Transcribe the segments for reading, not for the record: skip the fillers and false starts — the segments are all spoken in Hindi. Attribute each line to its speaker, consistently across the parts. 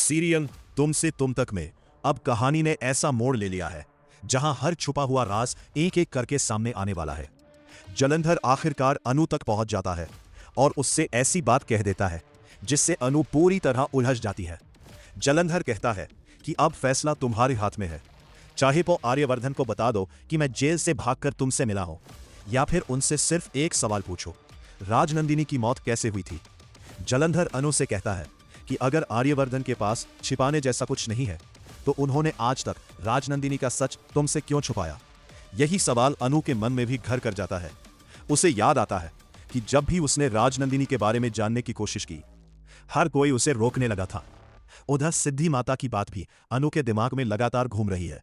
Speaker 1: सीरियल तुम से तुम तक में अब कहानी ने ऐसा मोड़ ले लिया है जहां हर छुपा हुआ राज एक एक करके सामने आने वाला है। जलंधर आखिरकार अनु तक पहुंच जाता है और उससे ऐसी बात कह देता है जिससे अनु पूरी तरह उलझ जाती है। जलंधर कहता है कि अब फैसला तुम्हारे हाथ में है, चाहे तो आर्यवर्धन को बता दो कि मैं जेल से भागकर तुमसे मिला हूं, या फिर उनसे सिर्फ एक सवाल पूछो, राजनंदिनी की मौत कैसे हुई थी। जलंधर अनु से कहता है कि अगर आर्यवर्धन के पास छिपाने जैसा कुछ नहीं है तो उन्होंने आज तक राजनंदिनी का सच तुमसे क्यों छुपाया। यही सवाल अनु के मन में भी घर कर जाता है। उसे याद आता है कि जब भी उसने राजनंदिनी के बारे में जानने की कोशिश की, हर कोई उसे रोकने लगा था। उधर सिद्धि माता की बात भी अनु के दिमाग में लगातार घूम रही है।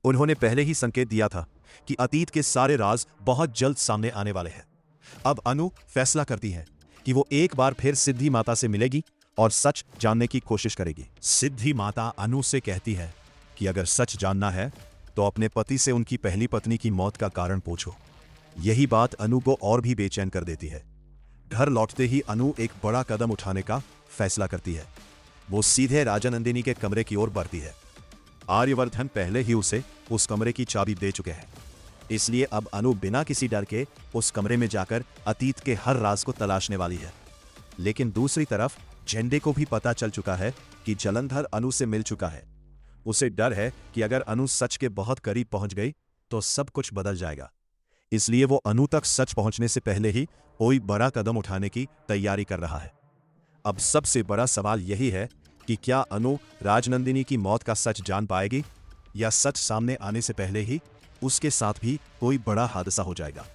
Speaker 1: उन्होंने पहले ही संकेत दिया था कि अतीत के सारे राज बहुत जल्द सामने आने वाले हैं। अब अनु फैसला करती है कि वो एक बार फिर सिद्धि माता से मिलेगी और सच जानने की कोशिश करेगी। सिद्धि माता अनु से कहती है कि अगर सच जानना है तो अपने पति से उनकी पहली पत्नी की मौत का कारण पूछो। यही बात अनु को और भी बेचैन कर देती है। घर लौटते ही अनु एक बड़ा कदम उठाने का फैसला करती है। वो सीधे राजनंदिनी के कमरे की ओर बढ़ती है। आर्यवर्धन पहले ही उसे उस कमरे की चाबी दे चुके हैं, इसलिए अब अनु बिना किसी डर के उस कमरे में जाकर अतीत के हर राज को तलाशने वाली है। लेकिन दूसरी तरफ झंडे को भी पता चल चुका है कि जलंधर अनु से मिल चुका है। उसे डर है कि अगर अनु सच के बहुत करीब पहुंच गई तो सब कुछ बदल जाएगा, इसलिए वो अनु तक सच पहुंचने से पहले ही कोई बड़ा कदम उठाने की तैयारी कर रहा है। अब सबसे बड़ा सवाल यही है कि क्या अनु राजनंदिनी की मौत का सच जान पाएगी, या सच सामने आने से पहले ही उसके साथ भी कोई बड़ा हादसा हो जाएगा।